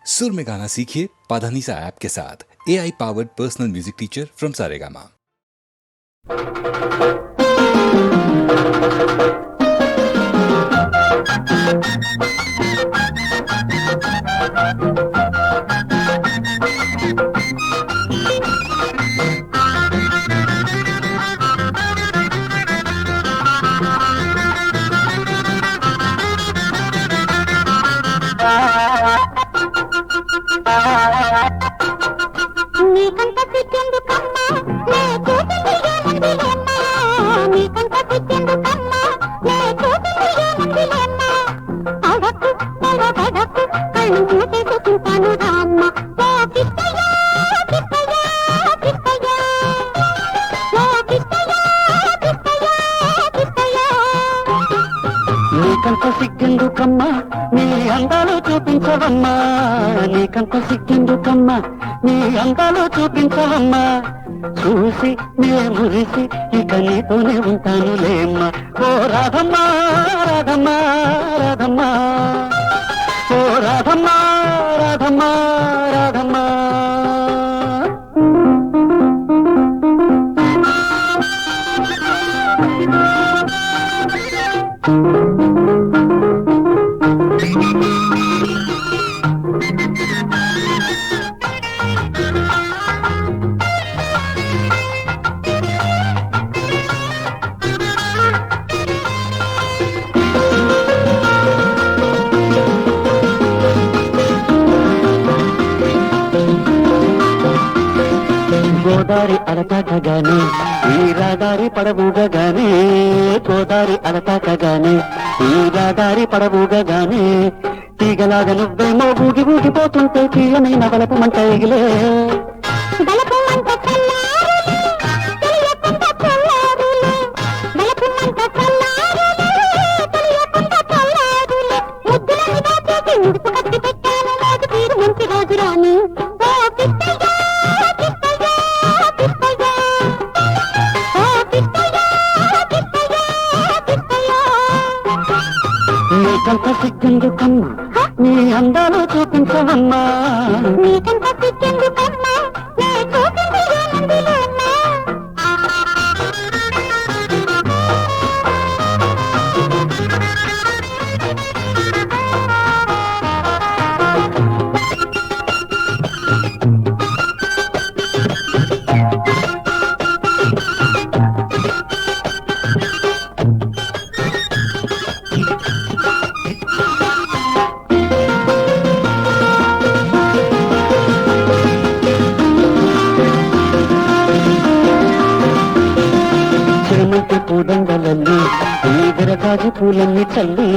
सुर में गाना सीखिए पाधानीसा ऐप के साथ। AI powered personal music teacher from Saregama. నీకంత సిగ్గెందుకమ్మా నీ అందాలు చూపించవమ్మా, నీకంత సిగ్గెందుకమ్మా నీ అందాలు చూపించవమ్మా, చూసి నే మురిసి ఇక నీతోనే ఉంటానులేమ్మా. ఓ రాధమ్మా రాధమ్మా రాధమ్మా, ఓ రాధమ్మా రాధమ్మా రాధమ్మా. గోదారి అలతాకగానే ఈ రాదారి పడబూగగానే, గోదారి అలతాకగానే ఈ రాదారి పడబూగగానే, తీగలాగా నువ్వేమో ఊగి ఊగిపోతుంటే తీయనైన వలపు మంట ఎగిలే. నీకంత సిగ్గెందుకమ్మా నీ అందాలు చూపించవమ్మా, నీకంత సిగ్గెందుకమ్మా నీ చూపించవమ్మా. చేమంతి పూదండలల్లి ఈ విరగాజి పూలన్నీ చల్లి,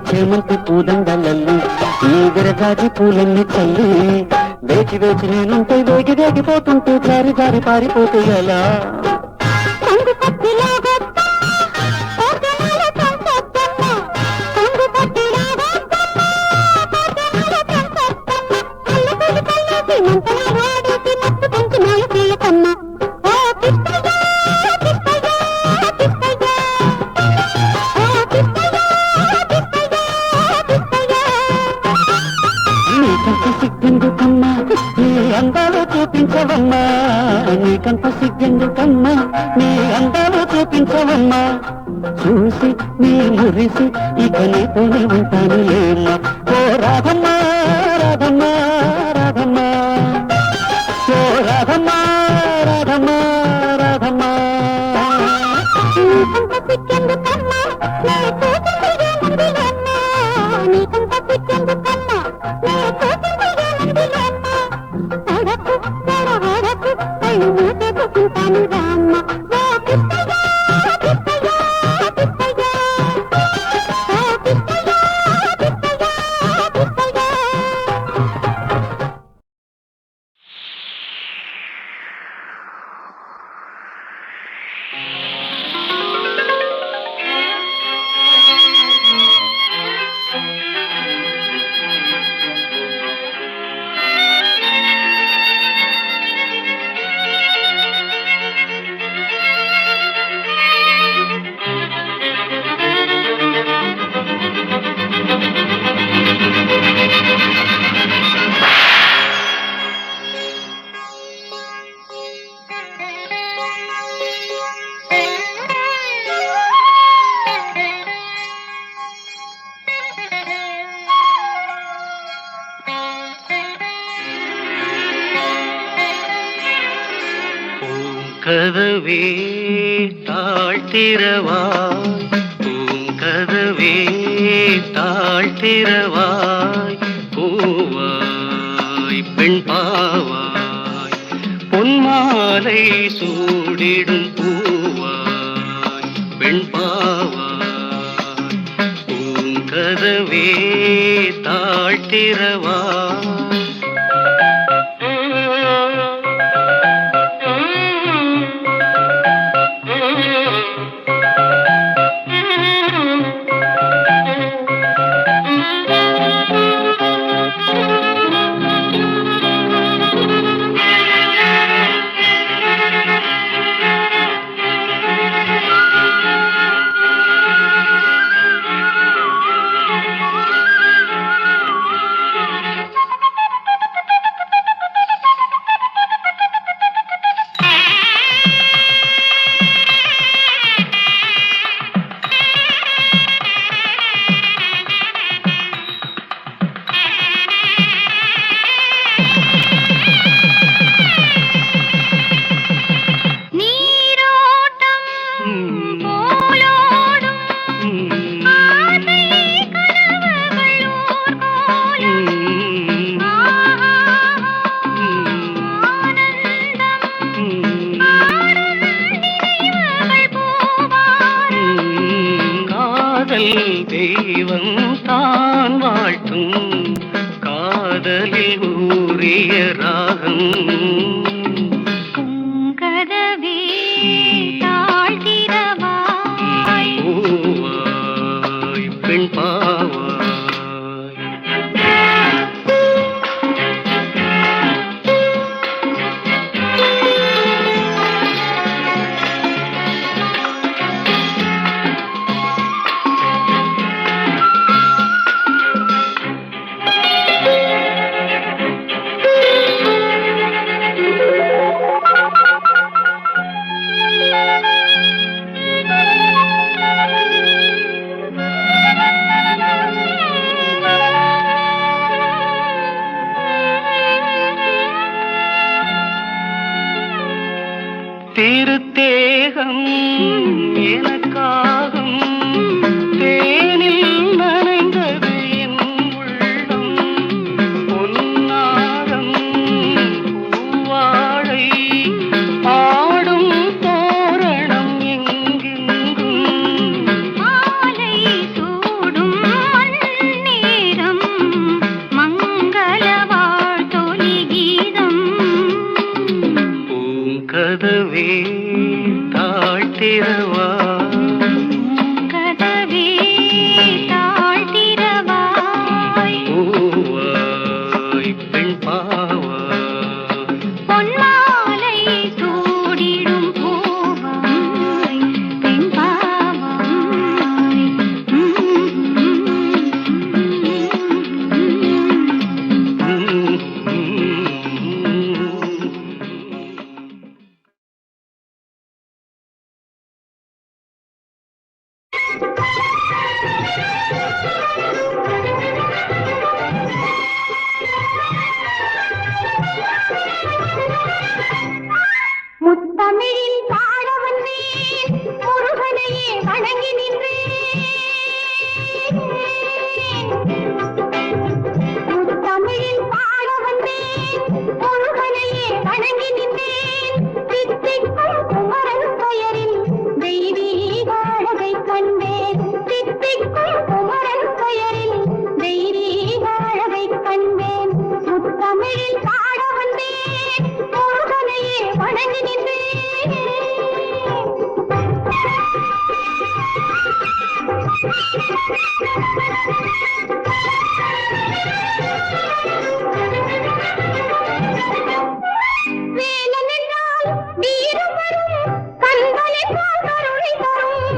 చేమంతి పూదండలల్లి ఈ విరగాజి పూలన్నీ చల్లి, వేచి వేచి నేనుంటే వేగి వేగిపోతుంటే జారి జారి పారిపోతే ఎలా. నీకంత సిగ్గెందుకమ్మా నీ అందాలు చూపించవమ్మా, నీకంత సిగ్గెందుకమ్మా నీ అందాలు చూపించవమ్మా, చూసి నీ మురిసి ఇక నీతోనే ఉంటానులేమ్మా. ఓ రాధమ్మా రాధమ్మా రాధమ్మా, ఓ రాధమ్మా రాధమ్మా రాధమ్మా. నీకంత సిగ్గెందుకమ్మా నీ చూపించవమ్మా, నీకంత సిగ్గెందుకమ్మా నీ చూపించవమ్మా, అడకు తెరవడకు కళ్ళు మూసేసుకుంటాను రామ్మ. ఓ పిట్టయ్యా పిట్టయ్యా పిట్టయ్యా, ఓ పిట్టయ్యా పిట్టయ్యా పిట్టయ్యా. கதவே தாழ்த்திரவாய், பூங்கதவே தாழ்த்திரவாய், பூவாய் பெண் பாவாய், பொன்மாலை சூடிடும் பூவாய் பெண் பாவாய், பூங்கதவே தாழ்த்திரவாய். தெய்வம் தான் வாழ்த்தும் காதலில் ஊறிய ராகம், கதவே தாழ்த்திரவாய், பூவாய் பெண் பாவாய். திருத்தேகம் எனக்காகும், தேனில் நனைந்தது என் உள்ளம், பொன்னாரம் பூவாழை ஆடும் தோரணம் எங்கெங்கும், மாலை சூடும் நேரம் மங்கள வாழ்த்தொலி கீதம், பூங்கதவே தாழ்த்திரவாய், கதவே தாழ்த்திரவாய், பூவாய் பெண் பாவாய், பொன்மாலை சூடிடும் பூவாய் பெண் பாவாய். முத்தமிழில் பாட வந்தேன், முருகனையே வணங்கி நின்றேன். முத்தமிழில் பாட வந்தேன், முருகனையே வணங்கி நின்றேன். தித்திக்கும் குமரன் பெயரில் தெய்வீக அழகை கண்டேன். தித்திக்கும் குமரன் பெயரில் தெய்வீக அழகை கண்டேன். முத்தமிழில் பாட வந்தேன், முருகனையே வணங்கி நின்றேன். வேலன் என்றால் வீரம் வரும், கண்களை போல் கருணை தரும்.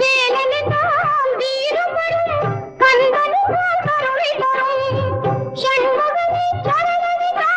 வேலன் என்றால் வீரம் வரும், கண்களை போல் கருணை தரும். ஷண்முகனே சரணமிதா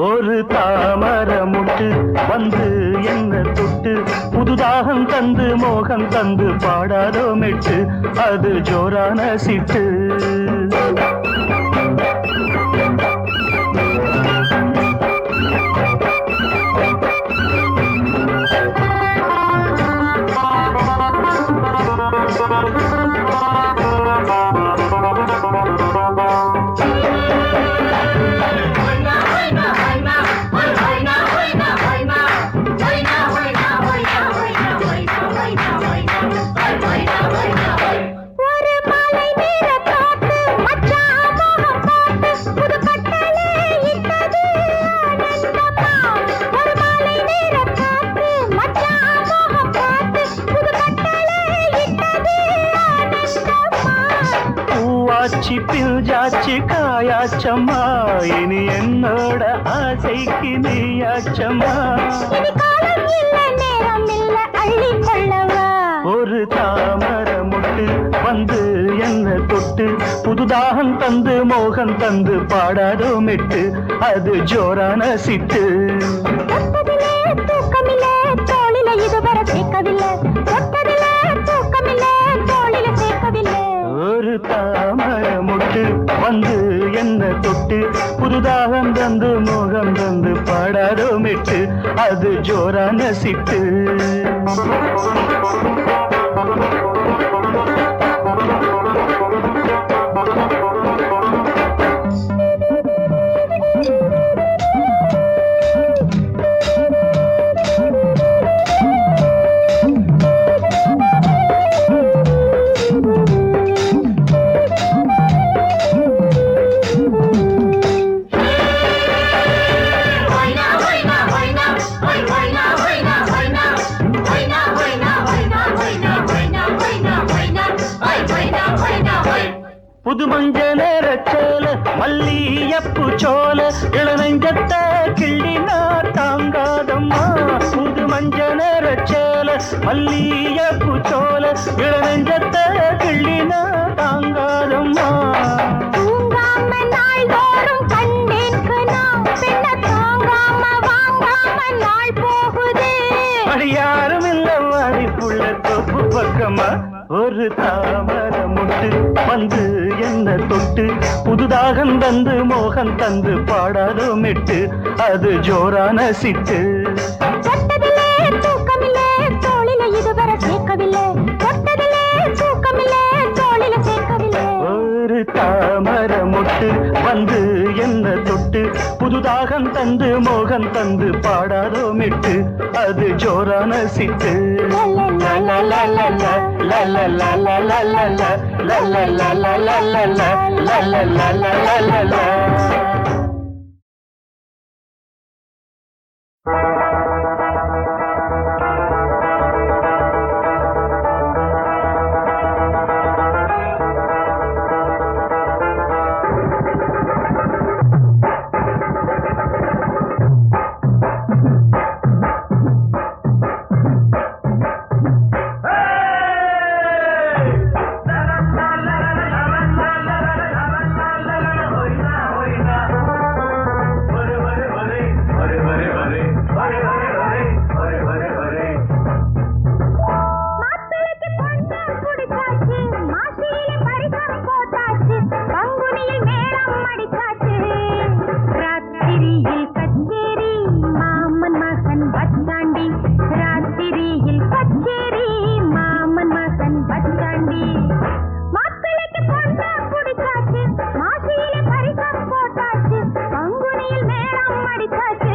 ஒரு தாமரமுட்டு வந்து என்ன தொட்டு புதுதாகம் தந்து மோகம் தந்து பாடாதோ மெட்டு அது ஜோரான சிட்டு பிஞ்சாச்சு காயாச்சம்மா இனி என்னோட ஆசைக்கு நீயாச்சம்மா ஒரு தாமரமுட்டு வந்து என்ன தொட்டு புதுதாகம் தந்து மோகம் தந்து பாடாதோ மெட்டு அது ஜோரான சிட்டு தூக்கமில்லை தோளில இதுவரை சேர்க்கவில்லை தூக்கமில்லை தோளில சேர்க்கவில்லை ஒரு தாமரமுட்டு வந்து என்ன தொட்டு புதுதாகம் தந்து மோகம் தந்து பாடாதோ மெட்டு அது ஜோரான சிட்டு புது மஞ்ச நேரச்சோல மல்லியப்பு சோல இளநெஞ்சத்த கிள்ளினா தாங்காதம்மா புது மஞ்ச நேரச்சோல மல்லியப்பு சோல இளநெஞ்சத்த கிள்ளினா தாங்காதம்மா தூங்காம நாள்தோறும் கண்டேன்கு நான் பெண்ண தாங்காம வாங்காம நாள் போகுதே அடி யாரும் இல்ல வாடிப்புள்ள தொப்பு பக்கமா ஒரு தாமரமுட்டு வந்து என்ன தொட்டு புதுதாகம் தந்து மோகம் தந்து பாடாதோ மெட்டு அது ஜோரான சிட்டு தூக்கமில்லை தோளில இதுவரை சேர்க்கவில்லை தூக்கமில்லை தோளில சேர்க்கவில்லை ஒரு தாமரமுட்டு வந்து என்ன தொட்டு புதுதாகம் தந்து மோகம் தந்து பாடாதோ மெட்டு அது ஜோரான சிட்டு அடித்தாச்சு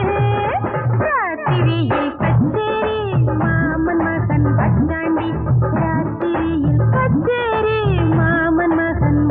ராத்திரியில் கச்சேரி மாமன் மகன் பச்சாண்டி ராத்திரியில் கச்சேரி மாமன் மகன்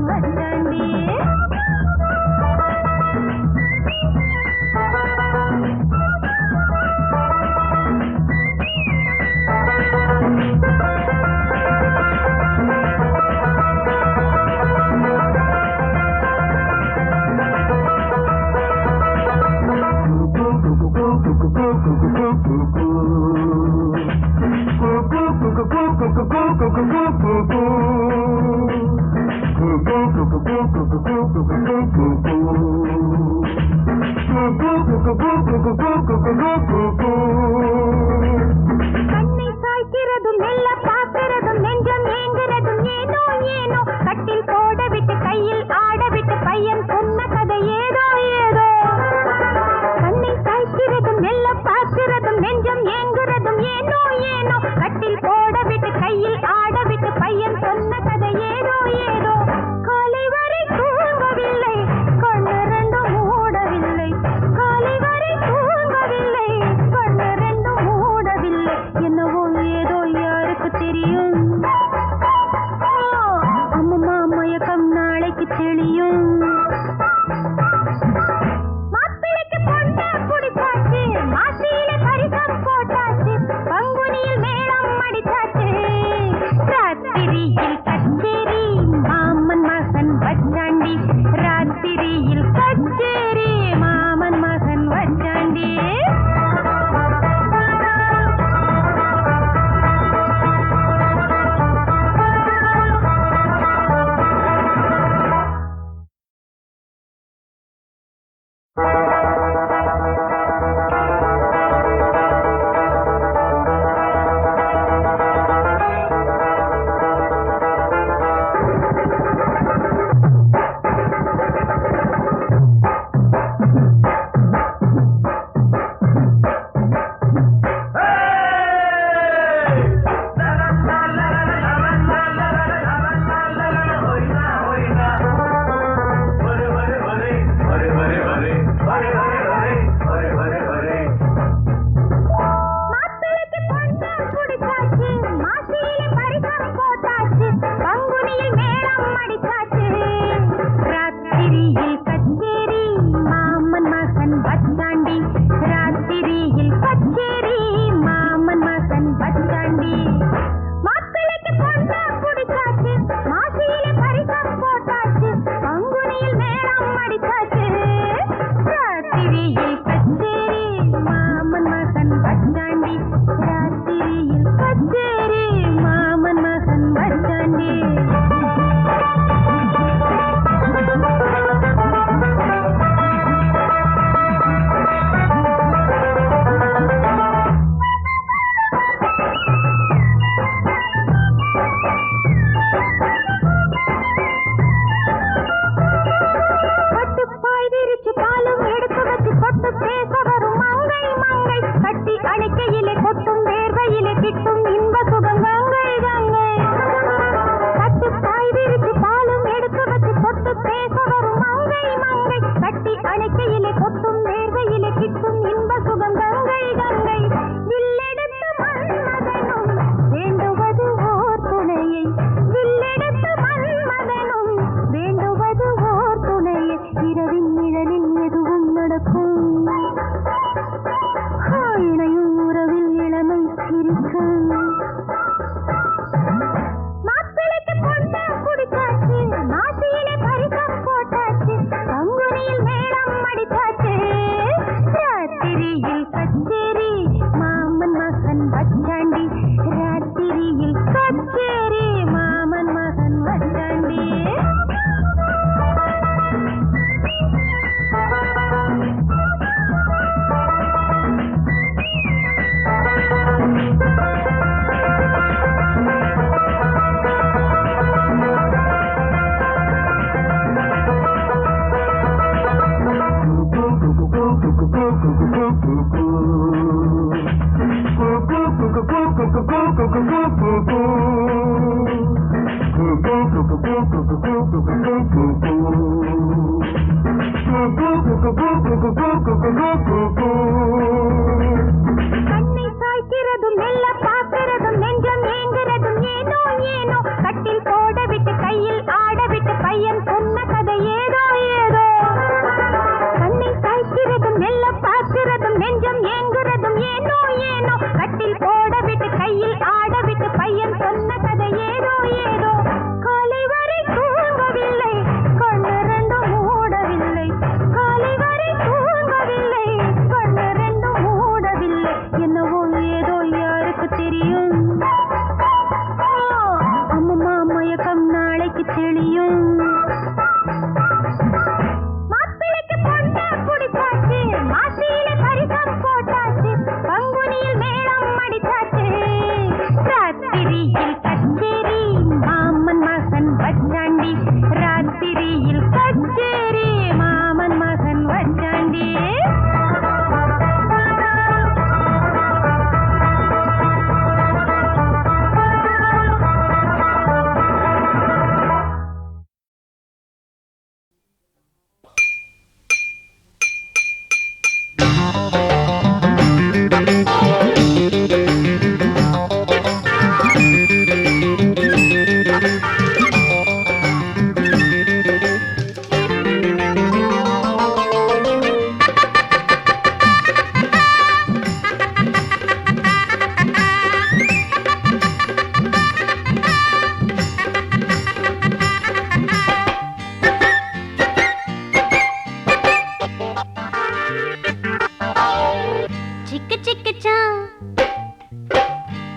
பச்சாண்டி கண்ணை சாய்க்கிறதும் மெல்ல பார்க்கிறதும் நெஞ்சம் ஏங்குறதும் ஏனோ ஏனோ கட்டில் போட விட்டு கையில் ஆட விட்டு பையன் சொன்ன கதை ஏதோ ஏதோ கண்ணை சாய்க்கிறதும் மெல்ல பார்க்கிறதும் நெஞ்சம் ஏங்குறதும் ஏனோ ஏனோ கட்டில் போட விட்டு கையில் ஆட விட்டு பையன் சொன்ன கதை ஏதோ ஏதோ காலை வரை தூங்கவில்லை கண்ணு ரெண்டும் மூடவில்லை காலை வரை தூங்கவில்லை கண்ணு ரெண்டும் மூடவில்லை என்னவோ ஏதோ யாருக்கு தெரியும் அம்மம்மா மயக்கம் நாளைக்கு தெளியும் மாப்பிளைக்கு பொண்ண குடிச்சாச்சு மாசியில பரிசம் போட்டாச்சு பங்குனியில் மேளம் அடிச்சாச்சு ராத்திரியில் கச்சேரி மாமன் மகன் வச்சாண்டி ராத்திரியில் கச்சேரி மாமன் மகன் வச்சாண்டி ராத்திரியில் கச்சேரி மாமன் மகன் வச்சாண்டி கண்ணை சாய்க்கிறதும் மெல்ல பார்க்கிறதும் நெஞ்சம் ஏங்குறதும் ஏனோ ஏனோ கட்டில் போட விட்டு கையில் ஆட விட்டு பையன் சொன்ன கதை ஏதோ ஏதோ கண்ணை சாய்க்கிறதும் மெல்ல பார்க்கிறதும் நெஞ்சம் ஏங்குறதும் ஏனோ ஏனோ கட்டில் போட விட்டு கையில் ஆட விட்டு பையன் சொன்ன கதை ஏதோ ஏதோ காலை வரை தூங்கவில்லை கண்ணு ரெண்டும் மூடவில்லை காலை வரை தூங்கவில்லை கண்ணு ரெண்டும் மூடவில்லை என்னவோ ஏதோ யாருக்கு தெரியும் அம்மம்மா மயக்கம் நாளைக்கு தெளியும் மாப்பிள்ளைக்கு பொண்ணை குடிச்சாச்சு மாசியில பரிசம் போட்டாச்சு பங்குனியில் மேளம் அடிச்சாச்சு ராத்திரியில் கச்சேரி மாமன் மகன் வச்சாண்டி ராத்திரியில் கச்சேரி மாமன் மகன் வச்சாண்டி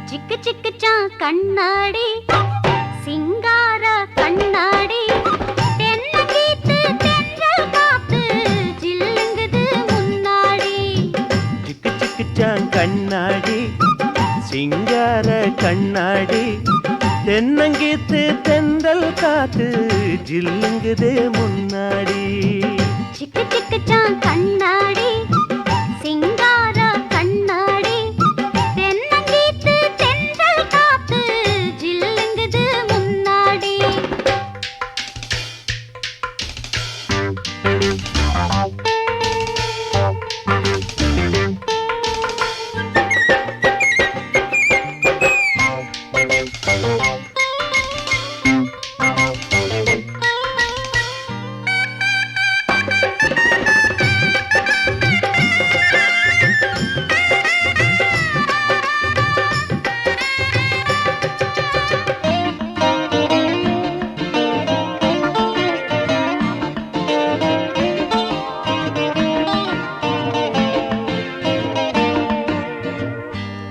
சிக்கு கண்ணாடி சிங்கார கண்ணாடி தென்னகீத்து தென்றல் காத்து ஜில்லுங்குது முன்னாடி சிக்கு சிக்குச்சான் கண்ணாடி சிங்கார கண்ணாடி தென்னங்கீத்து தென்றல் காத்து ஜில்லுங்குது முன்னாடி சிக்கு சிக்குச்சான் கண்ணாடி சிங்கார கண்ணாடி தென்னங்கீத்து தென்றல் காத்து ஜில்லுங்குது முன்னாடி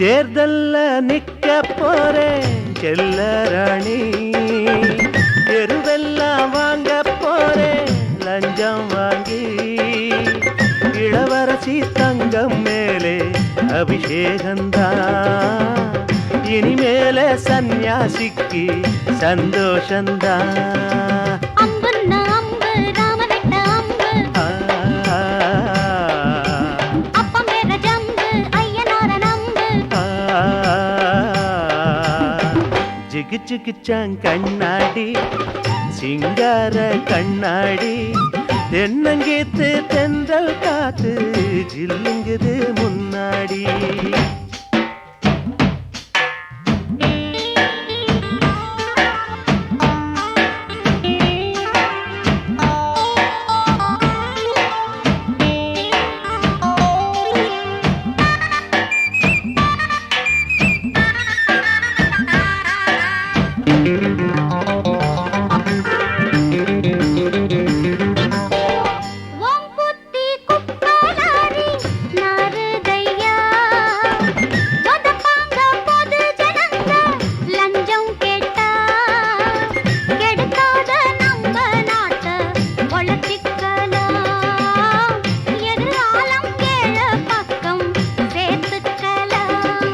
தேர்தல்ல நிக்க போறேன் செல்ல ராணி தெருவெல்லாம் வாங்க போறேன் லஞ்சம் வாங்கி இளவரசி தங்கம் மேலே அபிஷேகந்தான் இனிமேல சந்நியாசிக்கு சந்தோஷந்தான் அம்புன்னா அம்பு ராமவெட்ட அம்பு அப்பம் வேற ஜம்பு ஐயனார நம்பு ஜிகு ஜிகுச்சான் கண்ணாடி சிங்கார கண்ணாடி தென்னங்கீத்து தென்றல் காத்து ஜில்லுங்குது முன்னாடி ஓம் புத்தி குப்பலாரி நாருதையா வதப்பாங்க பொது ஜனங்க லஞ்சம் கேட்டா கெடுக்காத நம்ம நாட்ட வளர்த்திக்கலாம் எதிராலம் கேள பக்கம் சேர்த்துக்கலாம்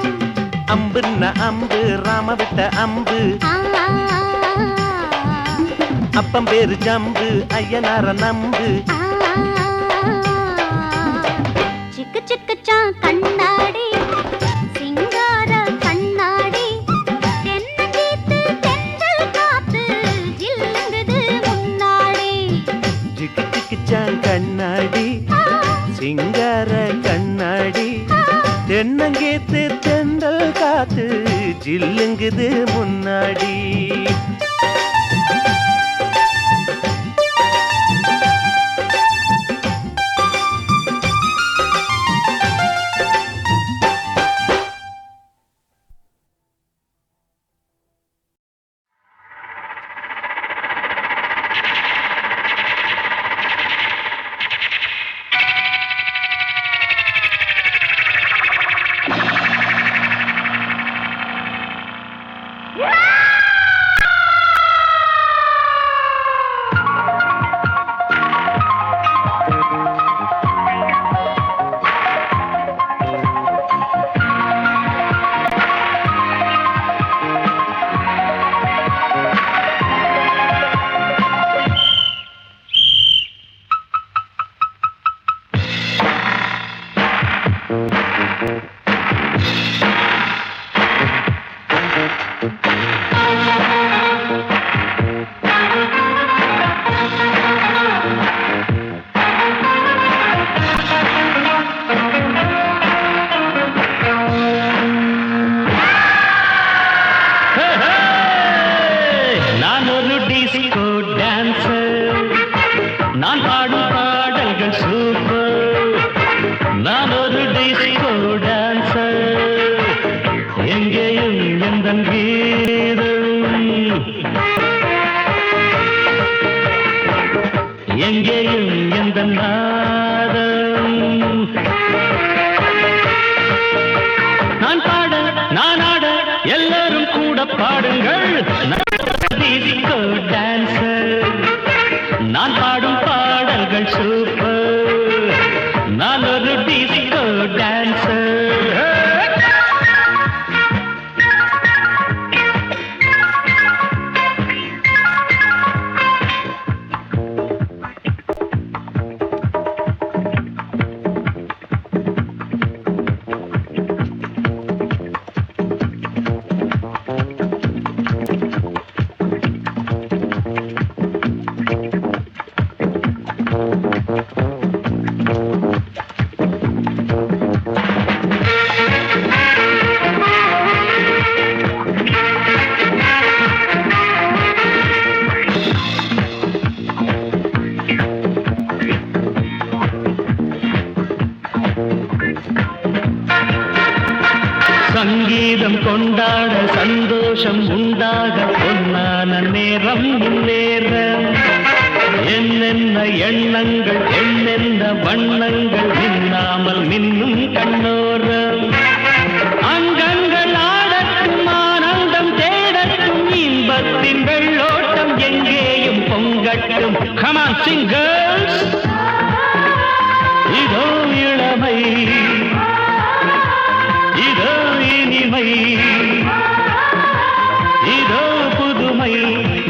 அம்புன்னா அம்பு ராம விட்ட அம்பு அப்பம் பேரு ஜம்பு ஐயனார நம்பு சிங்கார கண்ணாடி தென்னங்கேத்து தென்றல் காத்து ஜில்லுங்குது முன்னாடி. சங்கீதம் கொண்டாட சந்தோஷம் உண்டாக பொன்னான நேரம் இந்நேரம். என்னென்ன எண்ணங்கள் என்னென்ன வண்ணங்கள் மின்னாமல் மின்னும் கண்ணோரம். அங்கங்கள் ஆடட்டும் ஆனந்தம் தேடட்டும் இன்பத்தின் வெள்ளோட்டம் எங்கேயும் பொங்கட்டும். Come on, sing girls. இதோ இளமை இதோ இனிமை இதோ புதுமை.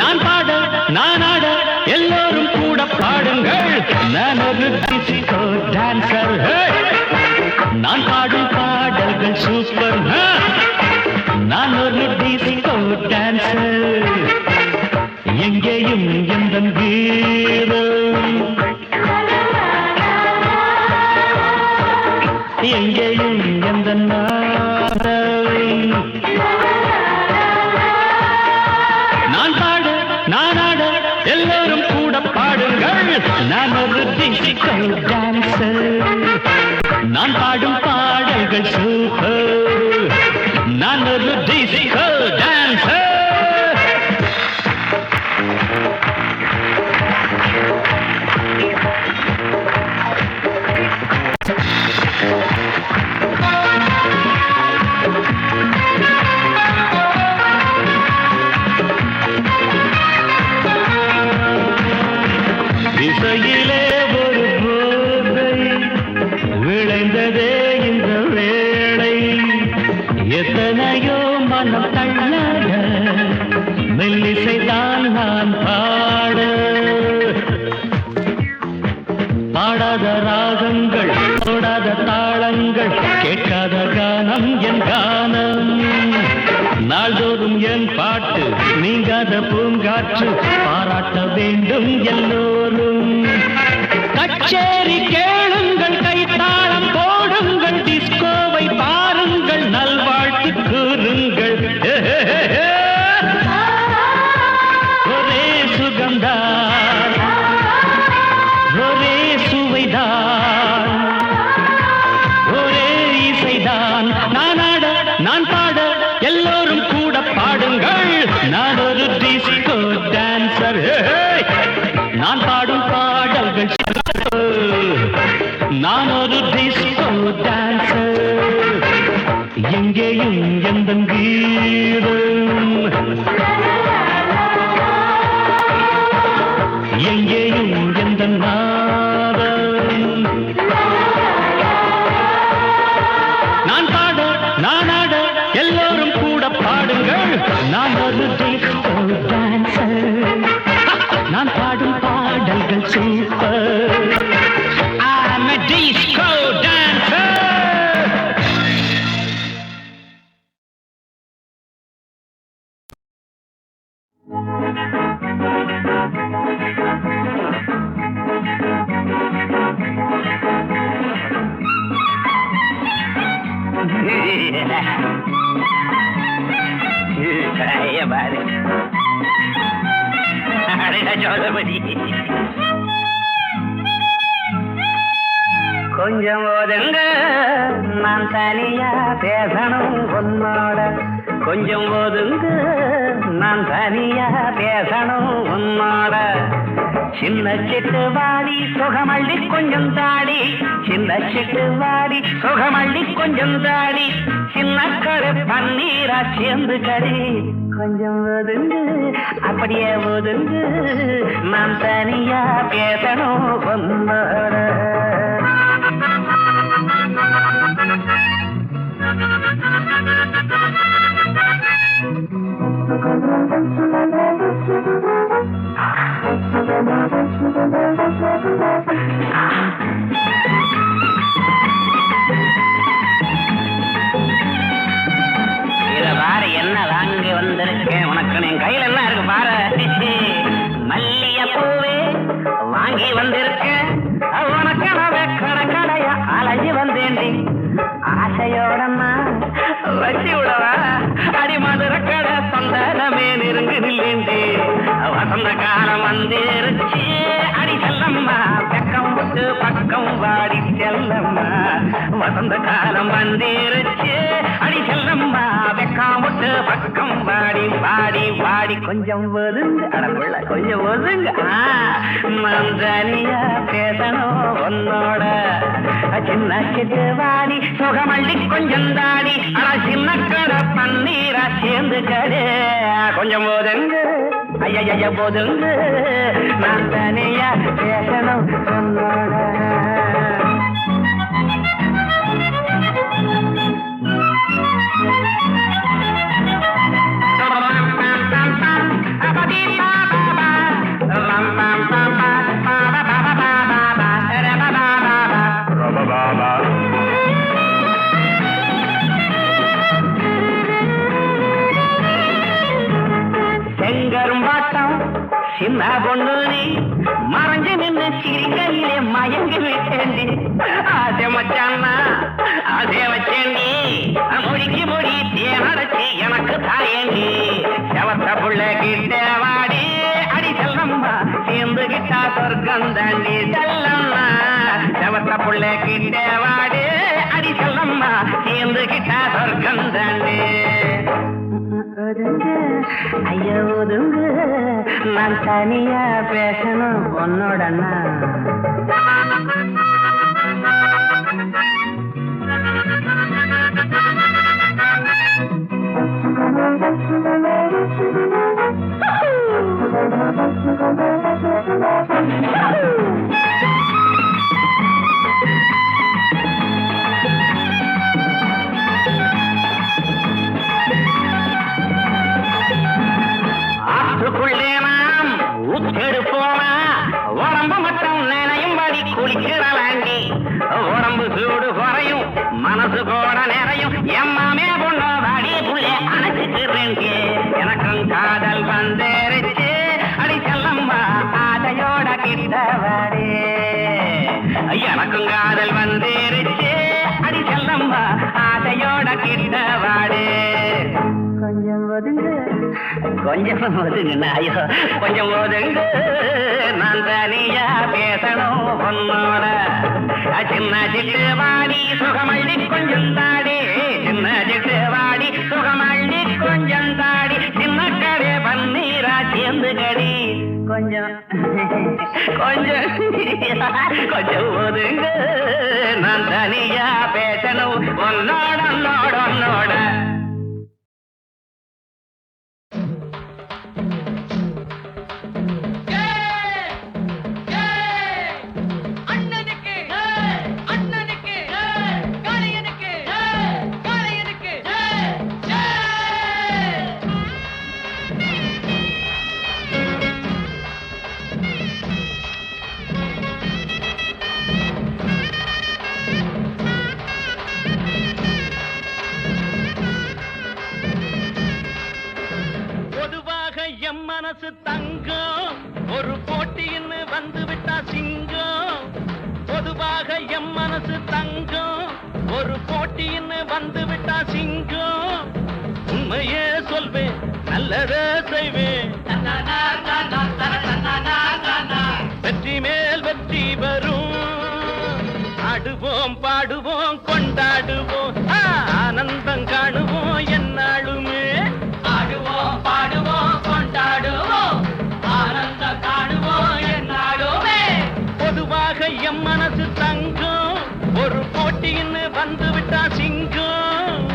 நான் பாட நான் ஆட எல்லோரும் கூட பாடுங்கள். நான் ஒரு டிஸ்கோ டான்சர். நான் பாடும் பாடல்கள் சூப்பர். நான் ஒரு டிஸ்கோ டான்சர். எங்கேயும் எந்த கீதம் எங்கேயும் எந்த நான் பாட நான் ஆட எல்லோரும் கூட பாடுங்கள். நான் ஒரு டிஸ்கோ டான்சர். நான் பாடும் பாடல்கள் சூப்பர். நான் ஒரு டிஸ்கோ டான்சர். இசையிலே ஒரு போதை விளைந்ததே இந்த வேளை. எத்தனையோ மனம் தள்ளாட மெல்லிசைதான் நான் பாட. பாடாத ராகங்கள் தொடாத தாளங்கள் கேட்காத கானம் என் கானம். நாள்தோறும் என் பாட்டு நீங்காத பூங்காற்று பாராட்ட வேண்டும் எல்லோரும். கச்சேரி கேளுங்கள் கைத்தா நான் பாட எல்லோரும் கூட பாடுங்கள். நான் ஒரு டிஸ்கோ டான்சர். நான் பாடும் பாடல்கள் நான் ஒரு டிஸ்கோ டான்சர். எங்கேயும் எந்த கீதம், எங்கேயும் எந்த நாதம். நான் பாட நான் ஆட எல்லோரும் கூட பாடுங்கள். நான் ஒரு டிஸ்கோ டான்சர். நான் பாடும் பாடல்கள் super. I'm a disco dancer. கொஞ்சம் ஒதுங்க, நான் தனியா பேசணும் உன்னோட. கொஞ்சம் ஒதுங்க, நான் தனியா பேசணும் உன்னோட. சின்ன சிட்டு வாடி சுகமள்ளி கொஞ்சம் தாடி, சின்ன சிட்டு வாடி சுகமள்ளி கொஞ்சம் தாடி, சின்ன கடை பன்னீரா சேர்ந்து கடி. கொஞ்சம் ஒதுங்கு, அப்படியே ஒதுங்கு, நான் தனியா பேசணும் உன்னோட. பாரு என்ன வாங்கி வந்திருக்கேன் உனக்கு. என் கையில என்ன இருக்கு பாரு. மல்லிய பூவே வாங்கி வந்திருக்கேன் உனக்கு. கடை கடையா அலைஞ்சி வந்தேன்டி. ஆசையோட வச்சு விடவா அடி மதுர கடை சொந்தமே நெருங்கு நில்லேண்டி. வசந்த காலம் வந்துருச்சு அடி செல்லம்மா, பக்கம் விட்டு பக்கம் வாடி செல்லம்மா. வசந்த காலம் வந்துருச்சு அடி செல்லம்மா, பக்கம் விட்டு பக்கம் வாடி வாடி வாடி. கொஞ்சம் ஒதுங்க அடப்புள்ள, கொஞ்சம் ஒதுங்க. நான் தனியா பேசணும் உன்னோட. சின்ன சிட்டு வாடி சுகமள்ளி கொஞ்சம் தாடி, ஆனா சின்ன கடை பன்னீரா சேர்ந்து கடை. கொஞ்சம் ஒதுங்க, ஐயா போதுங்க, நான் தனியா பேசணும் உன்னோட. செங்கரும்பாட்டம் சின்ன பொண்ணு நீ மறைஞ்சு நின்று சிரிக்கையிலே மயங்கி விட்டேண்டி. ஆசை மச்சான்னா ஆசை வச்சேண்டி, மொழிக்கு மொழி தேனடைச்சி எனக்கு தாயேண்டி. செவத்த புள்ள கிட்ட வாடி அடி செல்லம்மா, சேர்ந்து கிட்டா சொர்க்கம் தாண்டி செல்லம்மா. செவத்த புள்ள கிட்ட வாடி அடி செல்லம்மா, சேர்ந்து கிட்டா சொர்க்கம் தாண்டி. ஐயா ஒதுங்க, நான் தனியா பேசணும் உன்னோடனா. ஆற்றுக்குள்ளே நாம் ஊற்றெடுப்போமா, உடம்பு மட்டும் நினையும்படி குளிக்கிறவாண்டி. உடம்பு சூடு குறையும், மனசு கூட நிறையும். எம்மாமே பொண்ணு வாடி புள்ளே அணைச்சிக்கிறேங்க. எனக்கும் காதல் வந்தேருச்சு அடி செல்லம்மா, ஆதையோட கிட்ட வாடி. எனக்கும் காதல் வந்தேருச்சு அடி செல்லம்மா, ஆதையோட கிட்ட வாடி. கொஞ்சம் ஒதுங்க, கொஞ்சம் ஒதுங்க, ஐயோ கொஞ்சம் ஒதுங்க, நான் தனியா பேசணும் உன்னோட. சின்ன சிட்டு வாடி சுகமள்ளி கொஞ்சம் தாடி, சின்ன சிட்டு வாடி சுகமள்ளி கொஞ்சம் தாடி சின்னக்கடே பன்னீரா சேர்ந்து கடி கொஞ்சம் கொஞ்சம் கொஞ்சம் ஒதுங்க நான் தனியா பேசணும் உன்னோட உன்னோட உன்னோட மனசு தங்கம் ஒரு போட்டின்னு வந்து விட்டா சிங்கம் பொதுவாக எம் மனசு தங்கம் ஒரு போட்டின்னு வந்து விட்டா சிங்கம் உண்மையே சொல்வேன் நல்லதே செய்வேன் வெற்றி மேல் வெற்றி வரும் ஆடுவோம் பாடுவோம் கொண்டாடுவோம் ஆனந்தம் காணுவோம் என்னாலுமே ஆடுவோம் பாடுவோம் கொண்டாடுவோம் ஆனந்தம் காணுவோம் என்னாலுமே பொதுவாக எம் மனசு தங்கம் ஒரு போட்டின்னு வந்து விட்டா சிங்கம்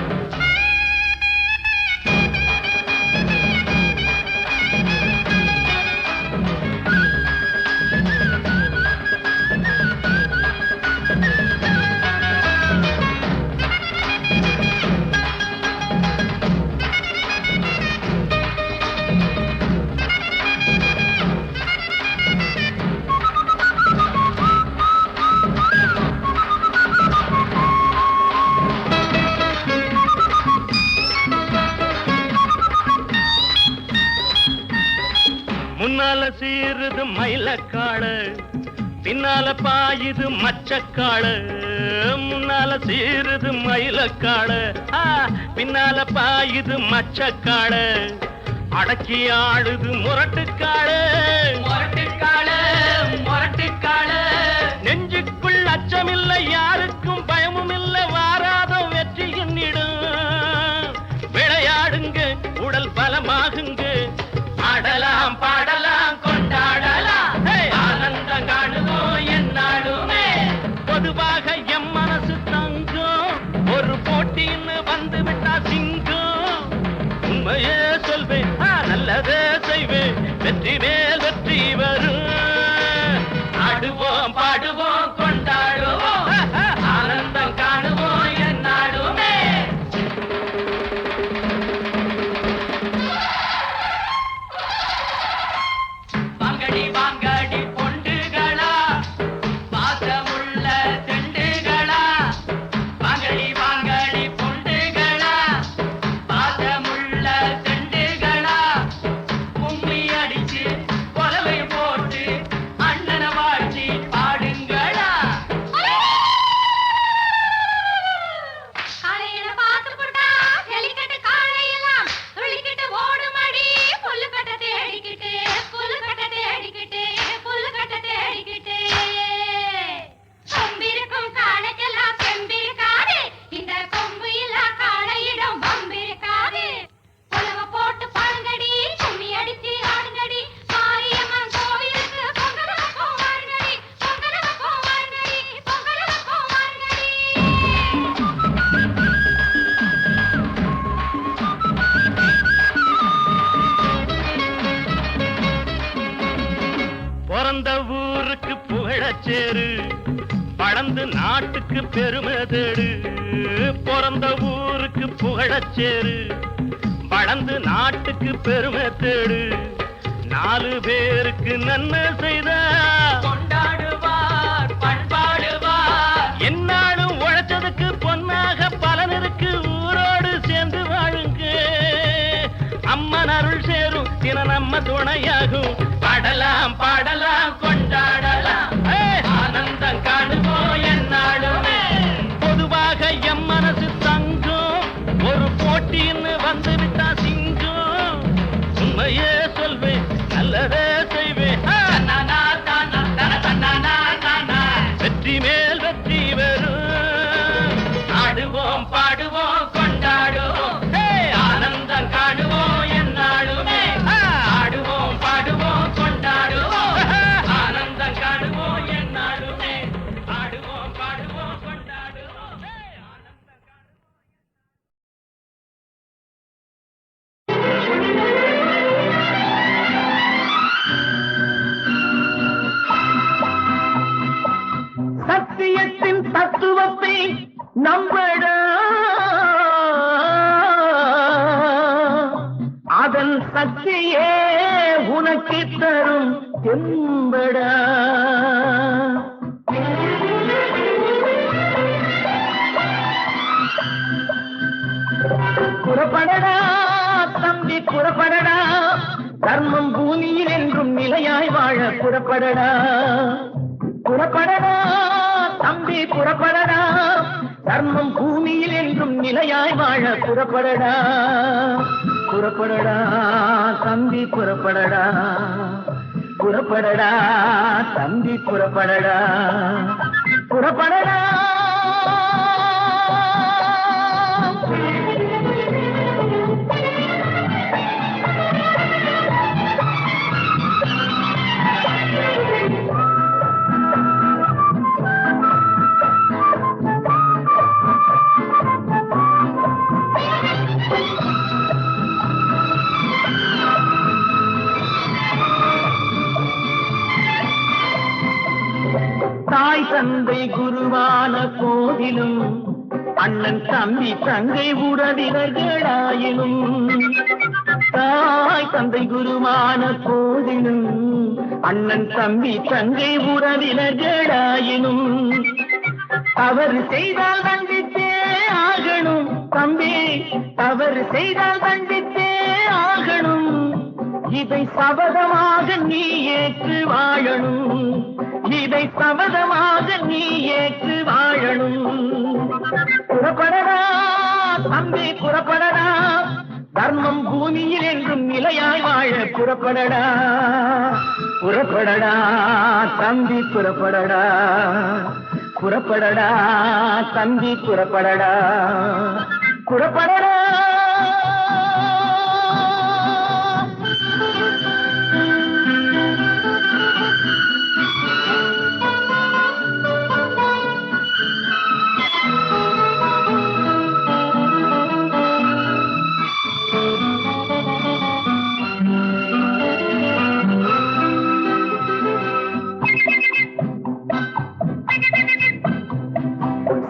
முன்னால சீருது மயிலக்காடு பின்னால பாயுது மச்சக்காடு முன்னால சீருது மயிலக்காடு பின்னால பாயுது மச்சக்காடு அடக்கி ஆடுது முரட்டுக்காடு முரட்டுக்காடு முரட்டுக்காடு நெஞ்சுக்குள் அச்சமில்லை யாருக்கும் பயமும் இல்லை வாராத வெற்றி என்னிடும் விளையாடுங்க உடல் பலமாகுங்க ஆடலாம் பாடலாம் கொண்டாடலாம் ஆனந்தம் காணுவோம் என்னாலுமே பொதுவாக எம் மனசு தங்கம் ஒரு போட்டின்னு வந்து விட்டா சிங்கம் உண்மையே சொல்வேன் நல்லதே செய்வேன் வெற்றி மேல் வெற்றி வரும் ஆடுவோம் பாடுவோம் கொண்டாடுவோம் ஆனந்தம் காணுவோம் என்னாலுமே வாங்கடி பொண்டுகளா பாசமுள்ள செண்டுகளா வாங்கடி வாங்கடி பொண்டுகளா பாசமுள்ள செண்டுகளா கும்மி அடிச்சு கொலவை போட்டு அண்ணனை வாழ்த்தி பாடுங்களா காலையில பார்த்து போட்டா ஜல்லிக்கட்டு காலையெல்லாம் துள்ளிக்கிட்டு ஓடுமடி புல்லுக்கட்டை தேடிக்கிட்டு புல்லுக்கட்டை தேடிக்கிட்டு புல்லுக்கட்டை தேடிக்கிட்டு கொம்பிருக்கும் காளைக்கெல்லாம் செம்பிருக்காது இந்த கொம்பு இல்லா காளையிடம் வம்பிருக்காது புலவ போட்டு பாடுங்கடி கும்மி அடிச்சு ஆடுங்கடி மாரியம்மன் கோவிலுக்கு பொங்கல் வைப்போம் வாருங்கடி பொங்கல் வைப்போம் வாருங்கடி பொங்கல் வைப்போம் வாருங்கடி பிறந்த ஊருக்கு புகழச்சேரு பழந்து நாட்டுக்கு பெருமை தேடு பிறந்த ஊருக்கு புகழச்சேரு வளர்ந்து நாட்டுக்கு பெருமை தேடு நாலு பேருக்கு நன்மை செய்த கொண்டாடுவார் பண்பாடுவார் என்னாலும் உழைச்சதுக்கு பொன்னாக பலனருக்கு ஊரோடு சேர்ந்து வாழுங்க அம்மன் அருள் சேரும் தின நம்ம துணையாகும் பாடலாம் பாடலாம் கொண்டாடலாம் ஆனந்தம் காணுவோம் என்னாலுமே பொதுவாக எம் மனசு தங்கம் ஒரு போட்டின்னு வந்து விட்டா சிங்கம் உண்மையே சொல்வேன் நல்லதே செய்வேன் வெற்றி மேல் வெற்றி வரும் ஆடுவோம் பாடுவோம் கொண்டாடுவோம் நம்படா அதன் சக்தியே உனக்கு தரும் தெம்படா. புறப்படடா தம்பி புறப்படடா, தர்மம் பூமியில் என்றும் நிலையாய் வாழ புறப்படடா. புறப்படடா தம்பி புறப்படடா, தர்மம் பூமியில் என்றும் நிலையாய் வாழ புறப்படடா. புறப்படடா தம்பி புறப்படடா, புறப்படடா தம்பி புறப்படடா, புறப்படடா. தாய் தந்தை குருவான போதிலும் அண்ணன் தம்பி தங்கை உறவினர்களாயினும், தாய் தந்தை குருவான போதிலும் அண்ணன் தம்பி தங்கை உறவினர்களாயினும், தவறு செய்தால் தண்டித்தே ஆகணும் தம்பி, தவறு செய்தால் தண்டித்தே ஆகணும். இதை சபதமாக நீ ஏற்று வாழணும், இதை சபதமாக நீ ஏற்று வாழணும். புறப்படடா தம்பி புறப்படடா, தர்மம் பூமியில் என்றும் நிலையாய் வாழ புறப்படடா. புறப்படடா தம்பி புறப்படடா, புறப்படடா தம்பி புறப்படடா, புறப்படடா.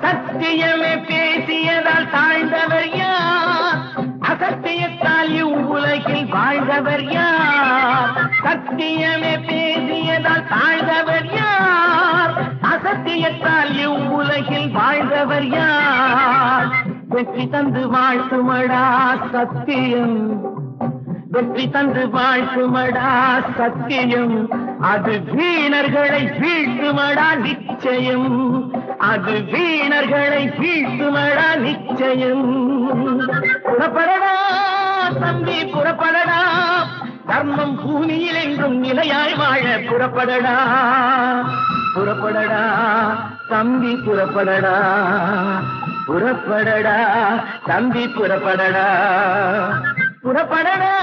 சத்தியமே பேசியதால் தாழ்ந்தவர் யார், அசத்தியத்தால் இவ்வுலகில் வாழ்ந்தவர் யார். சத்தியமே பேசியதால் தாழ்ந்தவர் யார், அசத்தியத்தால் இவ்வுலகில் வாழ்ந்தவர் யார். வெற்றி தந்து வாழ்த்துமடா சத்தியம், வெற்றி தந்து வாழ்த்துமடா சத்தியம், அது வீணர்களை வீழ்த்துமடா நிச்சயம், அது வீணர்களை வீழ்த்துமடா நிச்சயம். புறப்படடா தம்பி புறப்படடா, தர்மம் பூமியில் என்றும் நிலையாய் வாழ புறப்படடா. புறப்படடா தம்பி புறப்படடா, புறப்படடா தம்பி புறப்படடா, புறப்படடா.